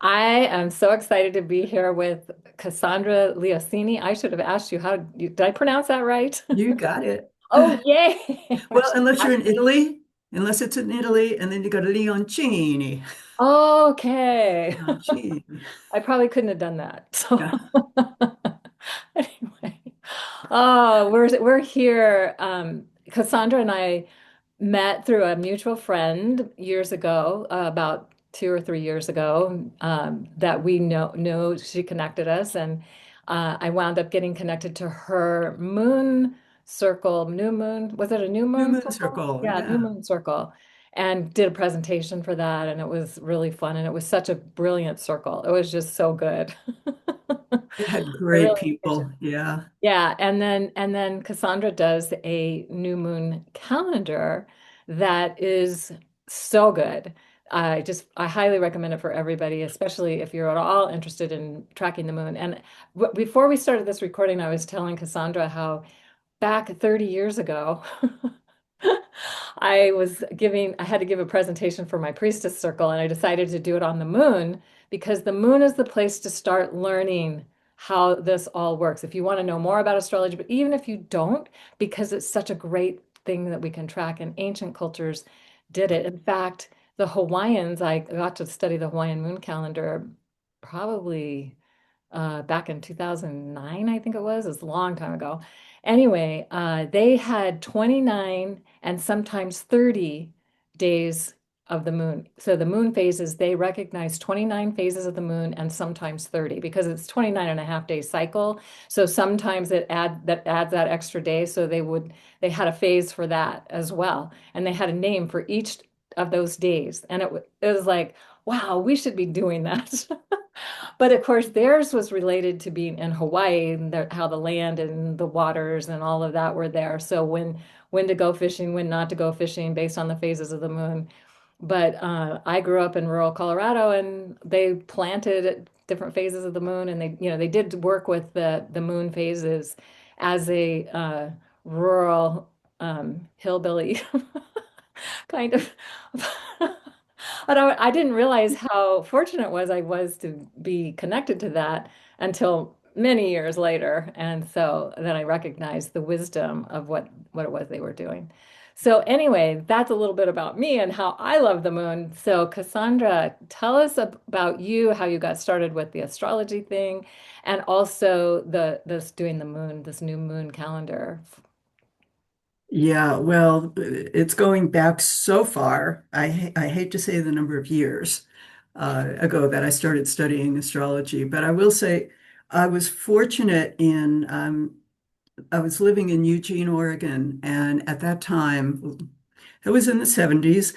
I am so excited to be here with Cassandra Leoncini. I should have asked you did I pronounce that right? You got it. Oh, yay. Well, unless you're in Italy, unless it's in Italy, and then you go to Leoncini. Okay. Leoncini. I probably couldn't have done that. So Yeah. anyway, oh, we're here. Cassandra and I met through a mutual friend years ago, about 2 or 3 years ago, that we know she connected us, and I wound up getting connected to her moon circle, new moon. Was it a new New moon Moon circle? Circle. Yeah, new Yeah. moon circle, and did a presentation for that, and it was really fun, and it was such a brilliant circle. It was just so good. It had I great really appreciate people. it. Yeah. Yeah, and then Cassandra does a new moon calendar that is so good. I highly recommend it for everybody, especially if you're at all interested in tracking the moon. And before we started this recording, I was telling Cassandra how back 30 years ago, I had to give a presentation for my priestess circle, and I decided to do it on the moon because the moon is the place to start learning how this all works. If you want to know more about astrology, but even if you don't, because it's such a great thing that we can track, and ancient cultures did it. In fact, the Hawaiians, I got to study the Hawaiian moon calendar probably back in 2009, I think it was. It's a long time ago. Anyway, they had 29 and sometimes 30 days of the moon. So the moon phases, they recognize 29 phases of the moon and sometimes 30 because it's 29 and a half day cycle. So sometimes that adds that extra day. So they had a phase for that as well. And they had a name for each of those days. And it was like, wow, we should be doing that. But of course, theirs was related to being in Hawaii and how the land and the waters and all of that were there. So when to go fishing, when not to go fishing, based on the phases of the moon. But I grew up in rural Colorado, and they planted at different phases of the moon, and they did work with the moon phases as a rural hillbilly kind of. But I didn't realize how fortunate I was to be connected to that until many years later. And so then I recognized the wisdom of what it was they were doing. So anyway, that's a little bit about me and how I love the moon. So Cassandra, tell us about you, how you got started with the astrology thing, and also this doing the moon, this new moon calendar. Yeah. Well, it's going back so far. I hate to say the number of years ago that I started studying astrology, but I will say I was fortunate in I was living in Eugene, Oregon, and at that time, it was in the 70s.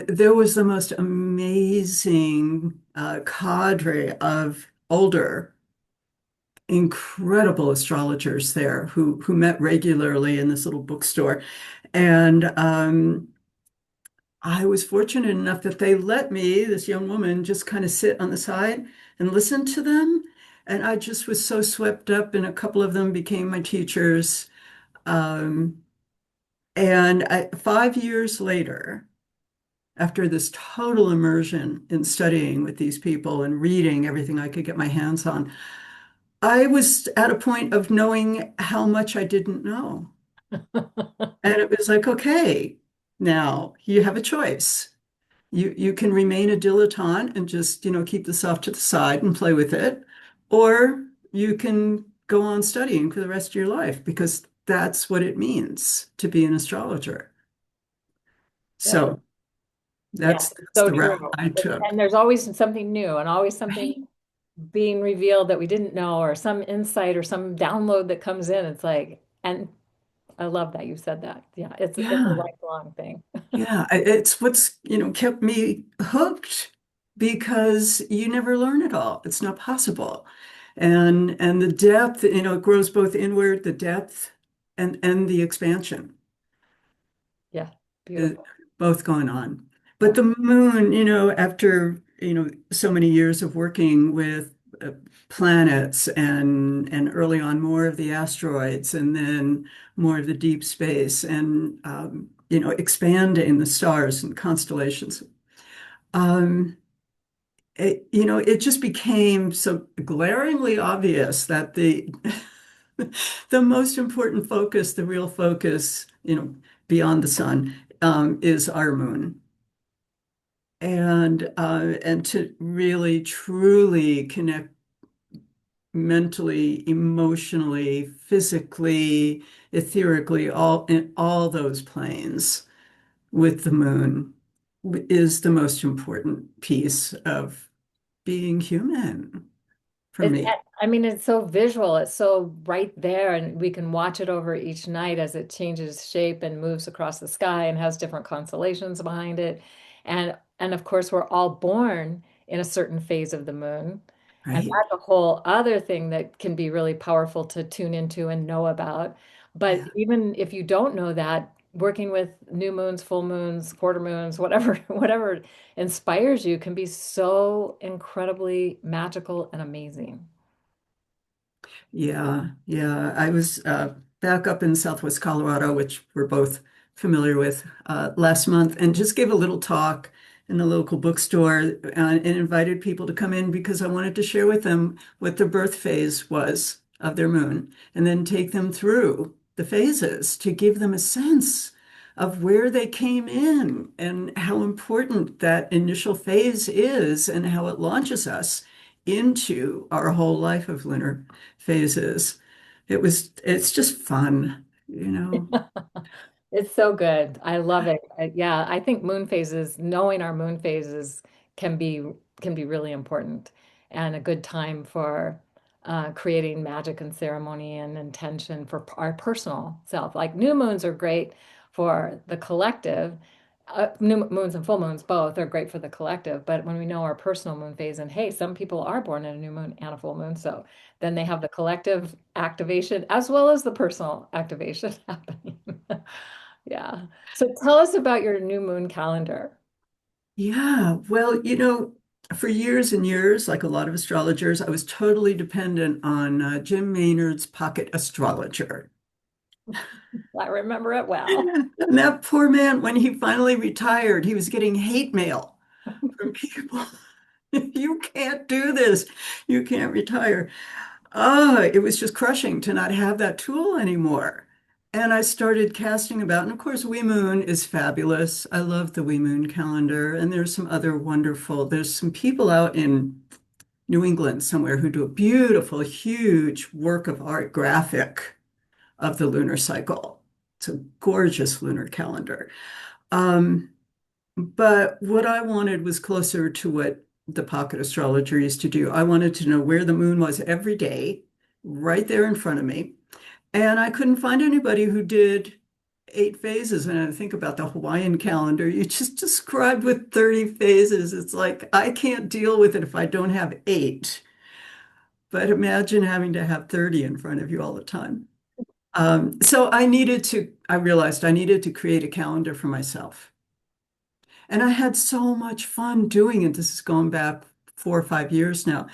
There was the most amazing cadre of older, incredible astrologers there who met regularly in this little bookstore. And I was fortunate enough that they let me, this young woman, just kind of sit on the side and listen to them. And I just was so swept up, and a couple of them became my teachers. Um, 5 years later, after this total immersion in studying with these people and reading everything I could get my hands on, I was at a point of knowing how much I didn't know. And it was like, okay, now you have a choice. You can remain a dilettante and just, keep this off to the side and play with it, or you can go on studying for the rest of your life because that's what it means to be an astrologer. Yeah. So Yeah, that's so the true. route I took. And there's always something new and always something Right? being revealed that we didn't know, or some insight or some download that comes in. It's like, and I love that you said that. Yeah, it's a Yeah. lifelong thing. Yeah. It's what's, kept me hooked because you never learn it all. It's not possible. And the depth, it grows both inward, the depth and the expansion. Yeah, uh, beautiful. Both going on. But Yeah. the moon, after, so many years of working with planets and early on more of the asteroids and then more of the deep space and, expanding the stars and constellations. Um, it just became so glaringly obvious that the the most important focus, the real focus, beyond the sun, is our moon. And to really truly connect mentally, emotionally, physically, etherically, all in all those planes with the moon is the most important piece of being human for It, me. I mean, it's so visual. It's so right there, and we can watch it over each night as it changes shape and moves across the sky and has different constellations behind it. And of course, we're all born in a certain phase of the moon. And Right? that's a whole other thing that can be really powerful to tune into and know about. But Yeah. even if you don't know that, working with new moons, full moons, quarter moons, whatever, whatever inspires you can be so incredibly magical and amazing. Yeah, yeah. I was back up in Southwest Colorado, which we're both familiar with, last month, and just gave a little talk in the local bookstore and invited people to come in because I wanted to share with them what the birth phase was of their moon, and then take them through the phases to give them a sense of where they came in and how important that initial phase is and how it launches us into our whole life of lunar phases. It's just fun, you know. It's so good. I love it. Yeah, I think moon phases, knowing our moon phases can be really important and a good time for creating magic and ceremony and intention for our personal self. Like new moons are great for the collective. New moons and full moons both are great for the collective, but when we know our personal moon phase, and hey, some people are born in a new moon and a full moon, so then they have the collective activation as well as the personal activation happening. Yeah. So tell us about your new moon calendar. Yeah, well, for years and years, like a lot of astrologers, I was totally dependent on Jim Maynard's Pocket Astrologer. I remember it well. And that poor man, when he finally retired, he was getting hate mail from people. You can't do this. You can't retire. Oh, it was just crushing to not have that tool anymore. And I started casting about. And of course, We Moon is fabulous. I love the We Moon calendar. And there's some other there's some people out in New England somewhere who do a beautiful, huge work of art graphic of the lunar cycle. It's a gorgeous lunar calendar. Um, but what I wanted was closer to what the pocket astrologer used to do. I wanted to know where the moon was every day, right there in front of me. And I couldn't find anybody who did 8 phases. And I think about the Hawaiian calendar you just described with 30 phases. It's like, I can't deal with it if I don't have eight. But imagine having to have 30 in front of you all the time. So I realized I needed to create a calendar for myself. And I had so much fun doing it. This is going back 4 or 5 years now.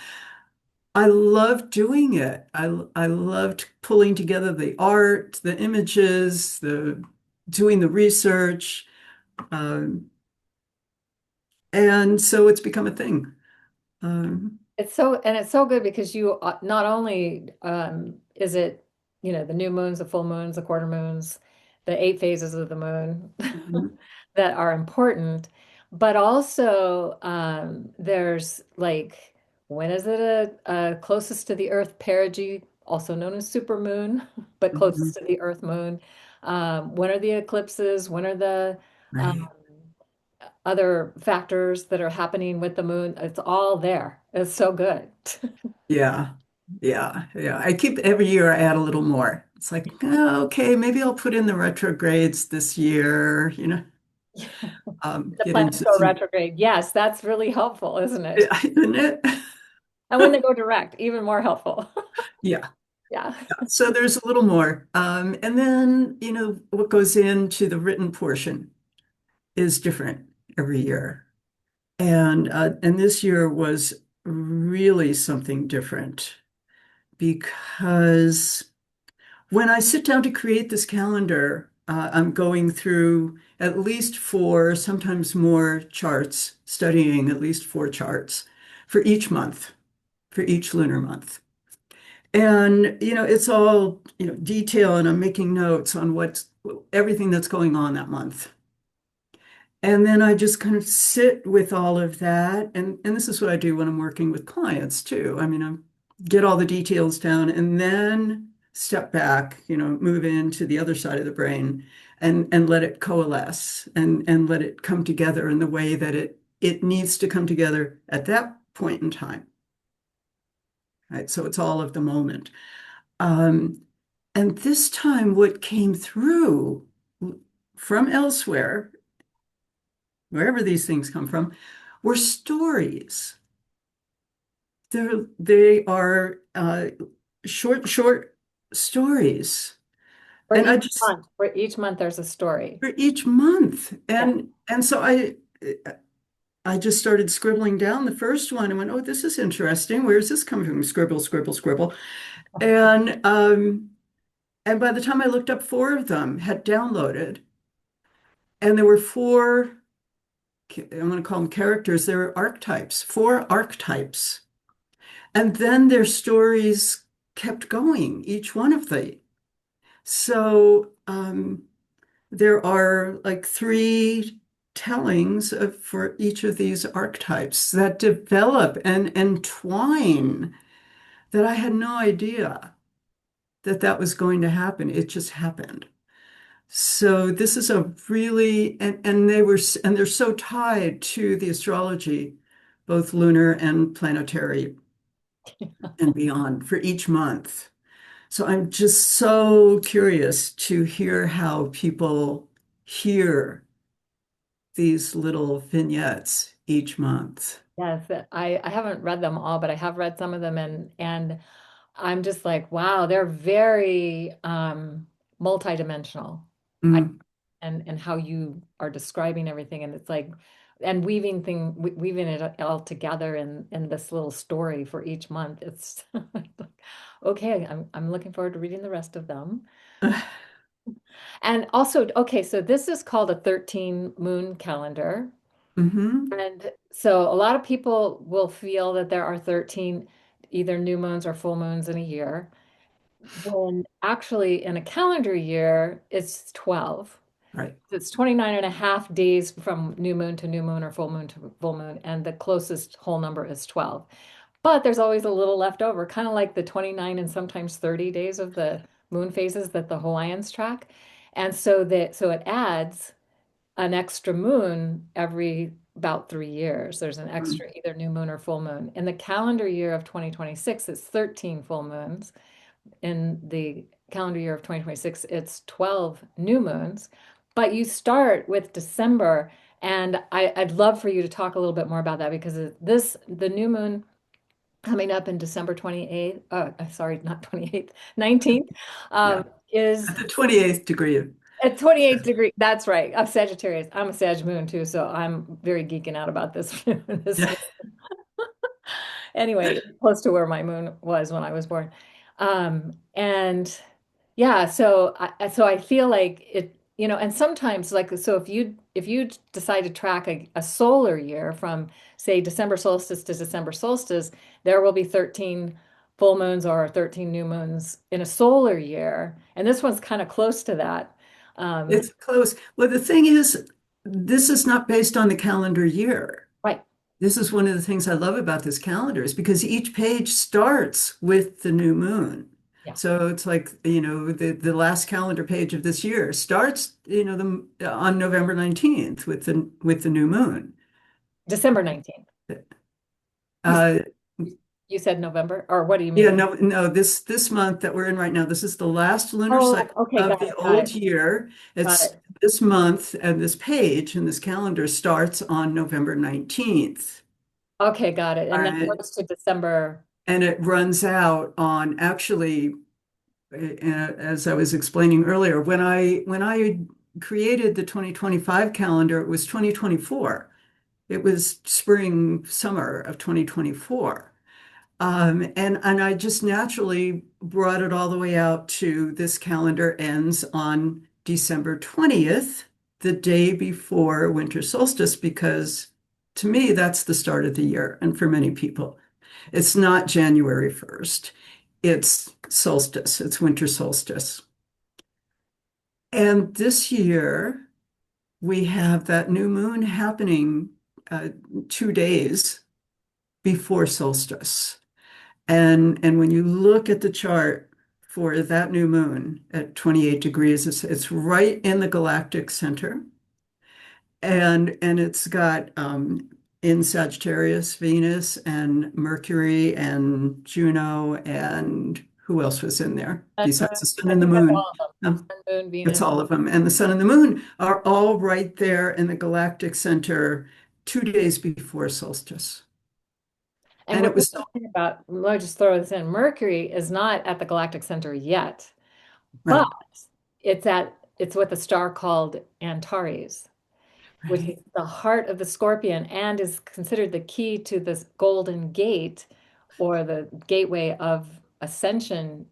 I loved doing it. I loved pulling together the art, the images, the doing the research. Um, and so it's become a thing. Um, It's so good because you not only is it, the new moons, the full moons, the quarter moons, the 8 phases of the moon mhm, that are important, but also there's like when is it a closest to the Earth perigee, also known as supermoon, but mhm, closest to the Earth moon. When are the eclipses? When are the um, right. other factors that are happening with the moon? It's all there. It's so good. Yeah. Yeah. Yeah. I keep every year I add a little more. It's like, oh, okay, maybe I'll put in the retrogrades this year, The get planets into go some, retrograde. Yes, that's really helpful, isn't it? isn't it? And when they go direct, even more helpful. Yeah. Yeah. So there's a little more. And then, what goes into the written portion is different every year. And this year was really something different because when I sit down to create this calendar, I'm going through at least four, sometimes more charts, studying at least four charts. for each month, for each lunar month. And, it's all, detail, and I'm making notes on everything that's going on that month. And then I just kind of sit with all of that. And this is what I do when I'm working with clients too. I mean, I get all the details down and then step back, move into the other side of the brain and let it coalesce and let it come together in the way that it needs to come together at that point in time. Right. So it's all of the moment. Um, and this time, what came through from elsewhere, wherever these things come from, were stories. They are short stories. For And I each just, month, for each month, there's a story. for each month. Yeah. And so I just started scribbling down the first one and went, oh, this is interesting. Where's this coming from? Scribble, scribble, scribble. And and by the time I looked up, four of them had downloaded, and there were four, I'm going to call them characters, there were archetypes, four archetypes. And then their stories kept going, each one of them. So there are like three tellings for each of these archetypes that develop and entwine that I had no idea that was going to happen. It just happened. So this is a really, and they're so tied to the astrology, both lunar and planetary and beyond for each month. So I'm just so curious to hear how people hear these little vignettes each month. Yes, I haven't read them all, but I have read some of them, and I'm just like, wow, they're very multidimensional. I Mm. and how you are describing everything, and it's like, and weaving it all together in this little story for each month. It's okay. I'm looking forward to reading the rest of them. And also, okay, so this is called a 13 moon calendar. Hmm. And so a lot of people will feel that there are 13 either new moons or full moons in a year, when actually in a calendar year, it's 12. Right. It's 29 and a half days from new moon to new moon or full moon to full moon, and the closest whole number is 12. But there's always a little left over, kind of like the 29 and sometimes 30 days of the moon phases that the Hawaiians track. And so it adds an extra moon every about 3 years. There's an Mm. extra either new moon or full moon. In the calendar year of 2026, it's 13 full moons. In the calendar year of 2026, it's 12 new moons. But you start with December, and I'd love for you to talk a little bit more about that because the new moon coming up in December 28th, sorry, not 28th, 19th, Yeah. is At the 28th degree of, at 28th degree. That's right. I'm Sagittarius. I'm a Sag moon too, so I'm very geeking out about this. This yeah. anyway, close to where my moon was when I was born. And yeah, so I feel like it, and sometimes like so if you decide to track a solar year from say December solstice to December solstice, there will be 13 full moons or 13 new moons in a solar year. And this one's kind of close to that. Um, It's close. Well, the thing is, this is not based on the calendar year. right. This is one of the things I love about this calendar is because each page starts with the new moon. Yeah. So it's like, the last calendar page of this year starts, on November 19th with the new moon. December 19th. You Uh, you said November, or what do you yeah, mean? no, this month that we're in right now, this is the last lunar Oh, cycle okay, of got the it, got old it, year. got It's it. this month, and this page and this calendar starts on November 19th. Okay, got it. All And then it right. goes to December. And it runs out on actually, as I was explaining earlier, when I created the 2025 calendar, it was 2024. It was spring, summer of 2024. And I just naturally brought it all the way out to this calendar ends on December 20th, the day before winter solstice, because To me, that's the start of the year. And for many people, it's not January 1st. It's solstice. It's winter solstice. And this year, we have that new moon happening 2 days before solstice. And when you look at the chart for that new moon at 28 degrees, it's right in the galactic center. And it's got in Sagittarius, Venus and Mercury and Juno and who else was in there Sun, moon, besides the sun I and the think that's moon? all of them. Sun, moon, It's Venus. all of them. And the sun and the moon are all right there in the galactic center 2 days before solstice. And And it what's was interesting about, let me just throw this in, Mercury is not at the galactic center yet, but right, it's with a star called Antares, which is right, the heart of the scorpion and is considered the key to this golden gate or the gateway of ascension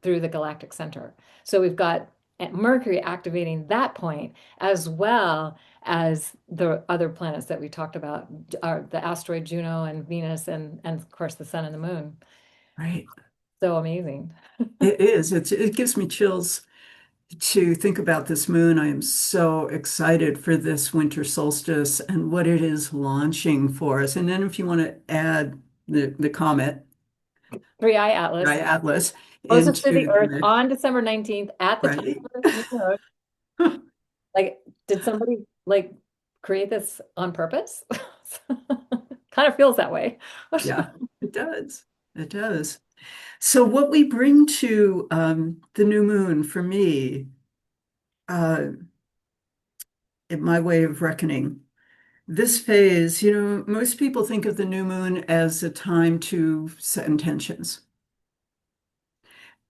through the galactic center. So we've got Mercury activating that point as well as the other planets that we talked about are the asteroid Juno and Venus and of course the sun and the moon. right. So amazing. It is. It gives me chills to think about this moon. I am so excited for this winter solstice and what it is launching for us. And then if you want to add the comet, Three Eye Atlas, right, Atlas, closest to the into the Earth mix, on December 19th at the time right? of the new moon. Like, did somebody like create this on purpose? Kind of feels that way. Yeah, it does. It does. So what we bring to the new moon for me, uh, in my way of reckoning, this phase, most people think of the new moon as a time to set intentions.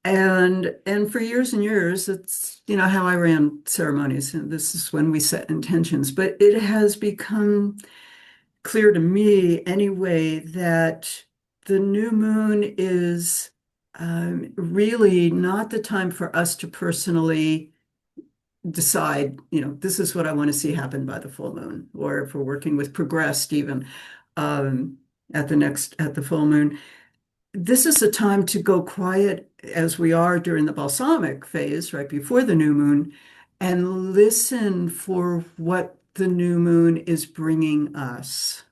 And for years and years, it's, how I ran ceremonies, and this is when we set intentions. But it has become clear to me anyway that the new moon is really not the time for us to personally decide, this is what I want to see happen by the full moon, or if we're working with progressed even um, at the full moon. This is a time to go quiet as we are during the balsamic phase, right before the new moon, and listen for what the new moon is bringing us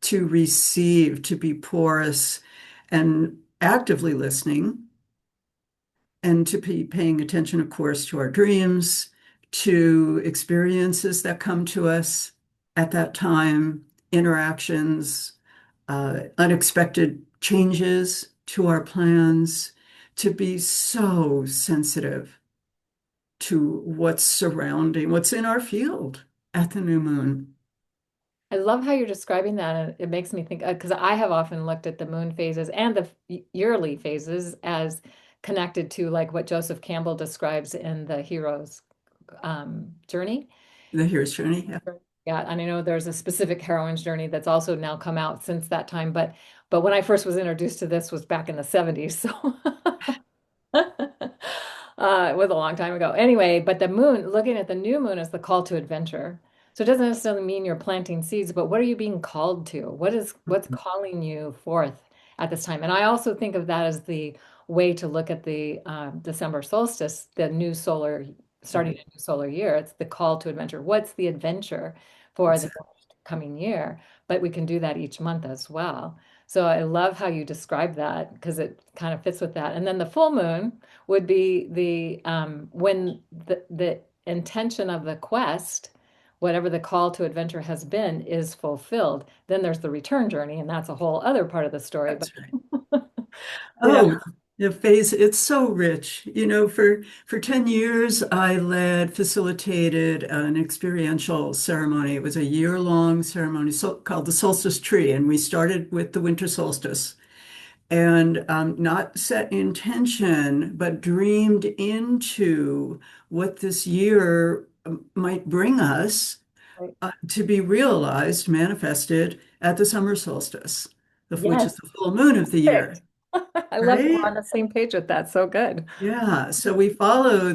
to receive, to be porous and actively listening, and to be paying attention, of course, to our dreams, to experiences that come to us at that time, interactions, unexpected changes to our plans, to be so sensitive to what's surrounding, what's in our field at the new moon. I love how you're describing that. And it makes me think, because I have often looked at the moon phases and the yearly phases as connected to like what Joseph Campbell describes in the hero's journey. The hero's journey. Yeah. Yeah, and I know there's a specific heroine's journey that's also now come out since that time, but when I first was introduced to this was back in the 70s, so it was a long time ago. Anyway, but the moon, looking at the new moon is the call to adventure. So it doesn't necessarily mean you're planting seeds, but what are you being called to? What's calling you forth at this time? And I also think of that as the way to look at the December solstice, the new solar, starting Right. a new solar year. It's the call to adventure. What's the adventure for the Exactly. coming year? But we can do that each month as well. So I love how you describe that because it kind of fits with that. And then the full moon would be the when the intention of the quest, whatever the call to adventure has been, is fulfilled. Then there's the return journey, and that's a whole other part of the story. But That's right. you know, Oh, the phase, it's so rich. For 10 years, I facilitated an experiential ceremony. It was a year-long ceremony called the solstice tree, and we started with the winter solstice. And not set intention, but dreamed into what this year might bring us right. to be realized, manifested at the summer solstice, which Yes, is the full moon of the year, perfect. I love that we're right? on the same page with that. So good. Yeah. So we follow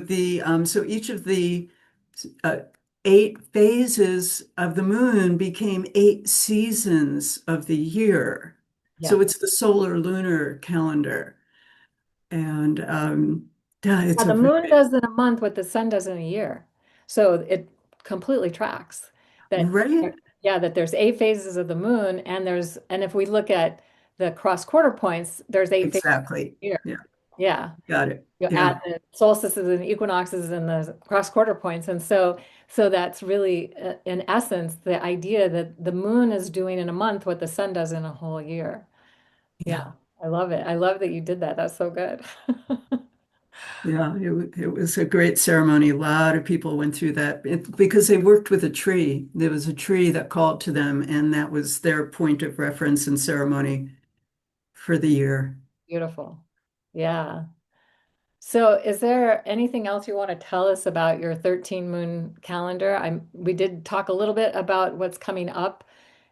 so each of the uh, 8 phases of the moon became 8 seasons of the year. Yeah. So it's the solar lunar calendar. And yeah, Yeah, it's a the moon very, does in a month what the sun does in a year. So it completely tracks that, right? yeah, that there's 8 phases of the moon, and if we look at the cross quarter points, there's 8 phases Exactly. a year. Yeah, Yeah. got it. You add Yeah, the solstices and equinoxes and the cross quarter points. And so that's really, in essence, the idea that the moon is doing in a month what the sun does in a whole year. Yeah, yeah. I love it. I love that you did that. That's so good. Yeah, it was a great ceremony. A lot of people went through that because they worked with a tree. There was a tree that called to them, and that was their point of reference and ceremony for the year. Beautiful. Yeah. So, is there anything else you want to tell us about your 13 moon calendar? We did talk a little bit about what's coming up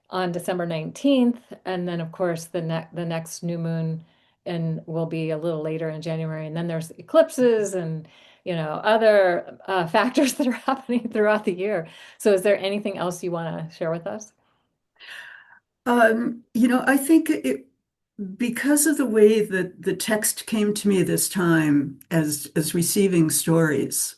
on December 19th, and then of course the next new moon and will be a little later in January, and then there's eclipses and other factors that are happening throughout the year. So, is there anything else you want to share with us? I think because of the way that the text came to me this time as receiving stories.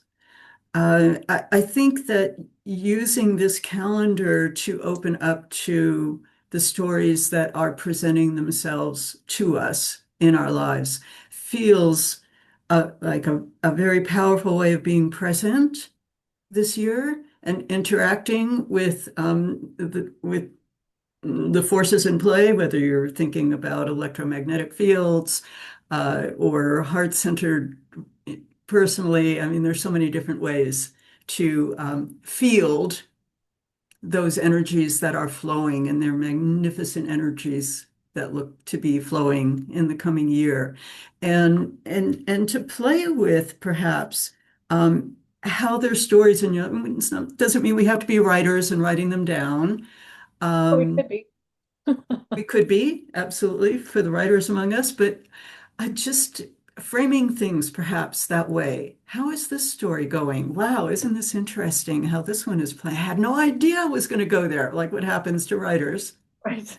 I think that using this calendar to open up to the stories that are presenting themselves to us in our lives feels like a very powerful way of being present this year and interacting with the forces in play, whether you're thinking about electromagnetic fields or heart-centered personally. I mean, there's so many different ways to field those energies that are flowing, and they're magnificent energies that look to be flowing in the coming year, and to play with perhaps how their stories, and doesn't mean we have to be writers and writing them down. Oh, we Um, could be. we could be, absolutely, for the writers among us, but I just framing things perhaps that way. How is this story going? Wow, isn't this interesting how this one is playing? I had no idea I was going to go there, like what happens to writers. Right.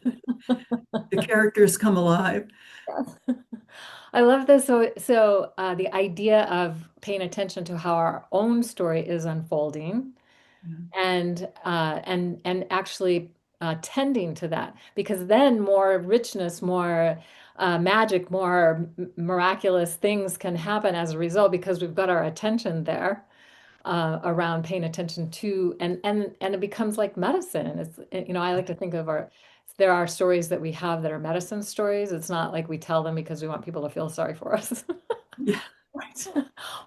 The characters come alive. I love this. So the idea of paying attention to how our own story is unfolding and actually tending to that, because then more richness, more magic, more miraculous things can happen as a result because we've got our attention there around paying attention to and it becomes like medicine. I like to think of there are stories that we have that are medicine stories. It's not like we tell them because we want people to feel sorry for us. Yeah, Right.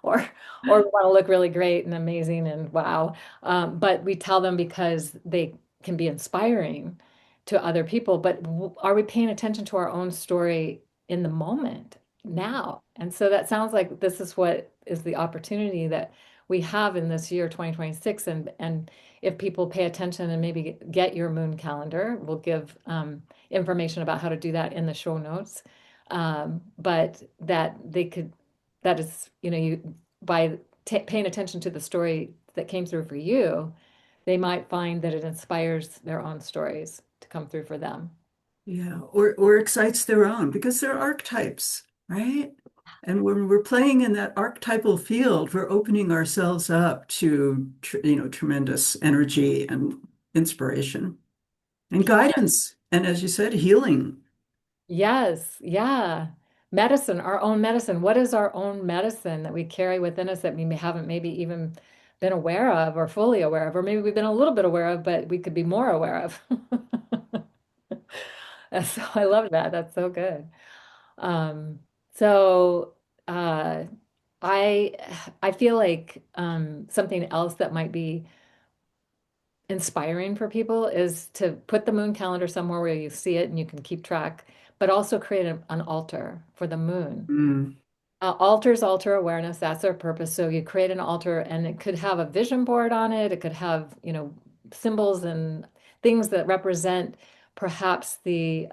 Or or we want to look really great and amazing and wow. But we tell them because they can be inspiring to other people. But are we paying attention to our own story in the moment now? And so that sounds like this is what is the opportunity that we have in this year 2026. And if people pay attention and maybe get your moon calendar, we'll give information about how to do that in the show notes. But that is, you by paying attention to the story that came through for you, they might find that it inspires their own stories to come through for them. yeah, or excites their own because they're archetypes, right? And when we're playing in that archetypal field, we're opening ourselves up to, tremendous energy and inspiration and guidance. And as you said, healing. Yes, yeah. Medicine, our own medicine. What is our own medicine that we carry within us that we haven't maybe even been aware of or fully aware of, or maybe we've been a little bit aware of, but we could be more aware of. So I love that. That's so good. Um, so uh, I I feel like something else that might be inspiring for people is to put the moon calendar somewhere where you see it and you can keep track, but also create an altar for the moon. Mm, Altars alter awareness. That's their purpose. So you create an altar and it could have a vision board on it. It could have, symbols and things that represent perhaps the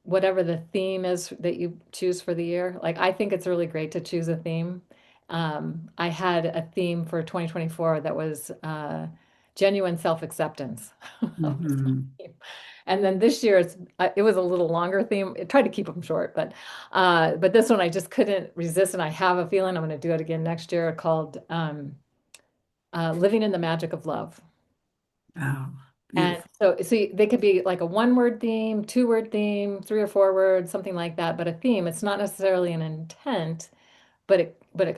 whatever the theme is that you choose for the year. Like I think it's really great to choose a theme I had a theme for 2024 that was genuine self-acceptance of the Hmm. theme. And then this year it was a little longer theme. I tried to keep them short, but this one I just couldn't resist, and I have a feeling I'm going to do it again next year called Living in the Magic of Love. Oh, And beautiful. so they could be like a one-word theme, two-word theme, three or four words, something like that. But a theme, it's not necessarily an intent,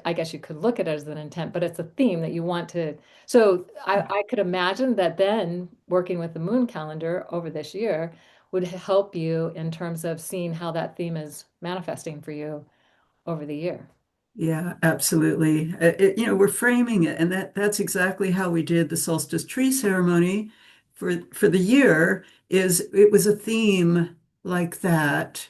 I guess you could look at it as an intent, but it's a theme that you want to. So I could imagine that then working with the moon calendar over this year would help you in terms of seeing how that theme is manifesting for you over the year. Yeah, absolutely. We're framing it, and that's exactly how we did the solstice tree ceremony for the year. Is it was a theme like that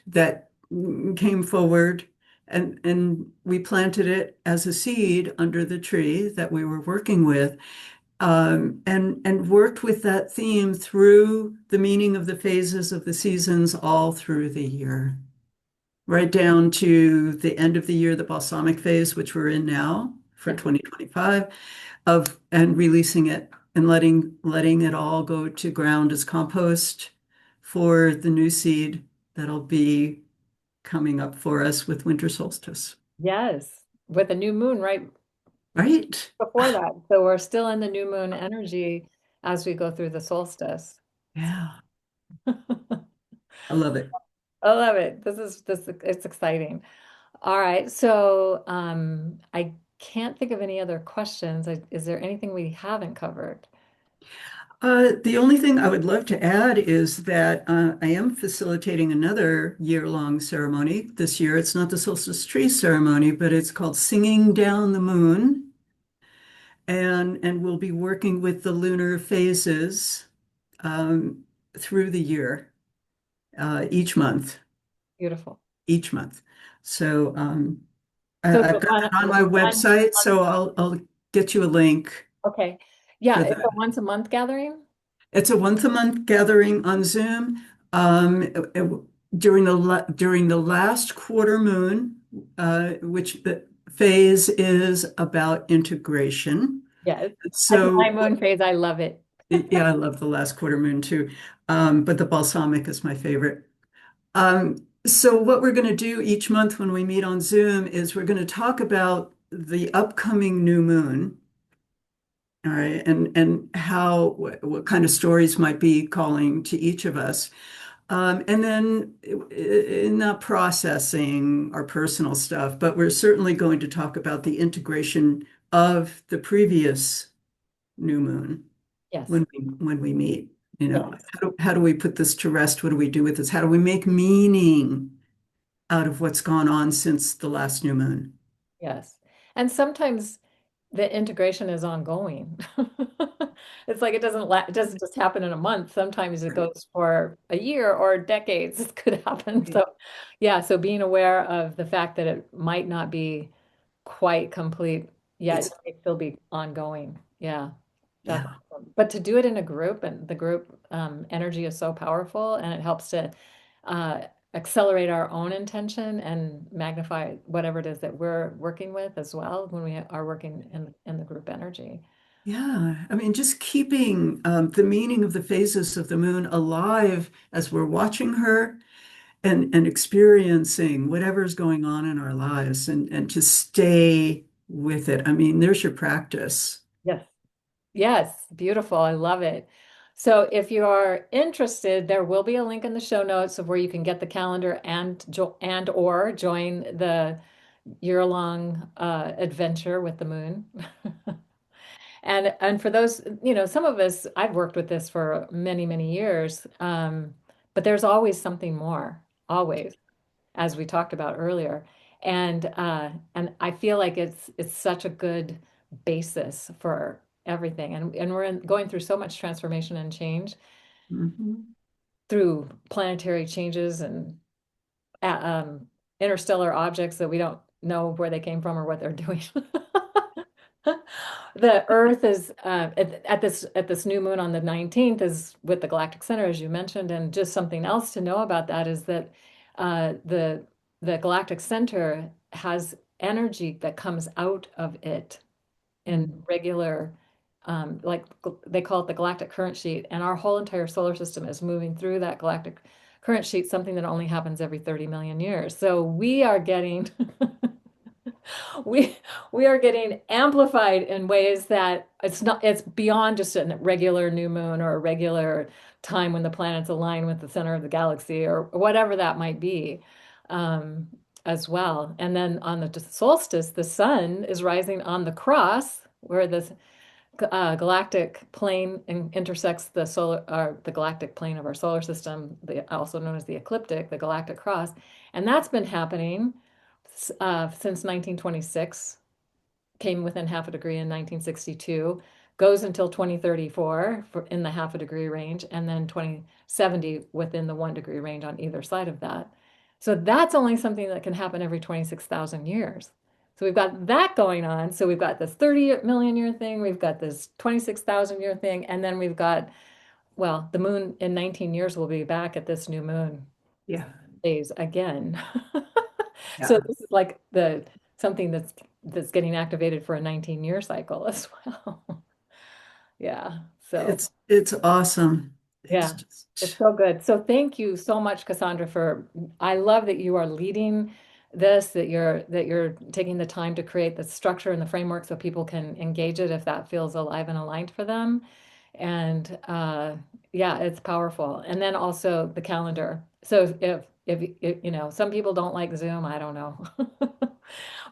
came forward, and we planted it as a seed under the tree that we were working with, and worked with that theme through the meaning of the phases of the seasons all through the year right down to the end of the year, the balsamic phase, which we're in now for Yeah. 2025, of and releasing it and letting it all go to ground as compost for the new seed that'll be coming up for us with winter solstice. Yes. With a new moon right Right? before that. So we're still in the new moon energy as we go through the solstice. Yeah, I love it. I love it. It's exciting. All right. So I can't think of any other questions. Is there anything we haven't covered? The only thing I would love to add is that I am facilitating another year-long ceremony this year. It's not the solstice tree ceremony, but it's called Singing Down the Moon. And we'll be working with the lunar phases um, through the year, each month, Beautiful. each month. So So I've got that on my website, so I'll get you a link okay. Yeah, for it's a that. once a month gathering. It's a once a month gathering on Zoom. Um, during the last quarter moon, which the phase is about integration. Yes. That's my So moon phase. I love it. yeah, I love the last quarter moon too. But the balsamic is my favorite. So what we're going to do each month when we meet on Zoom is we're going to talk about the upcoming new moon, all right, and how what kind of stories might be calling to each of us. And then not processing our personal stuff, but we're certainly going to talk about the integration of the previous new moon Yes. when we meet. Yes. How do we put this to rest? What do we do with this? How do we make meaning out of what's gone on since the last new moon? Yes. And sometimes the integration is ongoing. It's like it doesn't just happen in a month. Sometimes it Right. goes for a year or decades. It could happen. Right. So yeah, so being aware of the fact that it might not be quite complete yet, It's it may still be ongoing. Yeah, that's yeah, awesome. But to do it in a group, and the group energy is so powerful, and it helps to uh, accelerate our own intention and magnify whatever it is that we're working with as well when we are working in the group energy. yeah. I mean, just keeping the meaning of the phases of the moon alive as we're watching her and experiencing whatever's going on in our lives and to stay with it. I mean, there's your practice. Yes. Yes, beautiful. I love it. So if you are interested, there will be a link in the show notes of where you can get the calendar and or join the year-long adventure with the moon. And for those, some of us, I've worked with this for many, many years, but there's always something more, always, as we talked about earlier. And I feel like it's such a good basis for everything. And we're going through so much transformation and change Mhm. through planetary changes and interstellar objects that we don't know where they came from or what they're doing. The Earth is at this new moon on the 19th is with the galactic center, as you mentioned, and just something else to know about that is that the galactic center has energy that comes out of it in Mm. regular, like they call it the galactic current sheet, and our whole entire solar system is moving through that galactic current sheet, something that only happens every 30 million years. So we are getting we we are getting amplified in ways that it's beyond just a regular new moon or a regular time when the planets align with the center of the galaxy or whatever that might be, um, as well. And then on the solstice, the sun is rising on the cross where the galactic plane intersects the the galactic plane of our solar system, also known as the ecliptic, the galactic cross, and that's been happening since 1926. Came within half a degree in 1962, goes until 2034 in the half a degree range, and then 2070 within the 1 degree range on either side of that. So that's only something that can happen every 26,000 years. So we've got that going on. So we've got this 30 million year thing, we've got this 26,000 year thing, and then we've got, well, the moon in 19 years will be back at this new moon Yeah. phase again. So Yeah. this is like the something that's getting activated for a 19-year cycle as well. Yeah. So It's awesome. It's yeah, just it's so good. So thank you so much, Cassandra, for I love that you are leading this, that you're taking the time to create the structure and the framework so people can engage it if that feels alive and aligned for them. And yeah, it's powerful. And then also the calendar. So if you know, some people don't like Zoom, I don't know.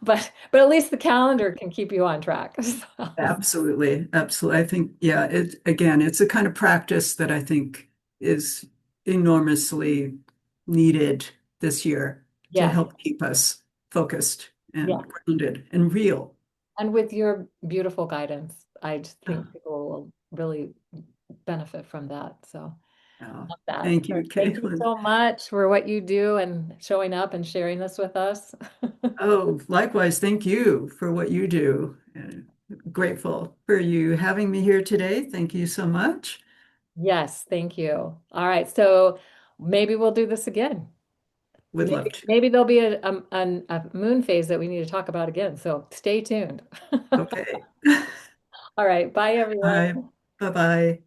But at least the calendar can keep you on track. So, absolutely, absolutely. I think, yeah, it again, it's a kind of practice that I think is enormously needed this year to yes, help keep us focused yeah. and grounded and real. And with your beautiful guidance, I just Uh, think people will really benefit from that. So uh, love that. Thank So you, thank you Caitlin. so much for what you do and showing up and sharing this with us. Oh, likewise, thank you for what you do. Grateful for you having me here today. Thank you so much. Yes, thank you. All right, so maybe we'll do this again. Would love to. Maybe there'll be a moon phase that we need to talk about again. So stay tuned. Okay. All right, bye Bye. everyone. Bye-bye.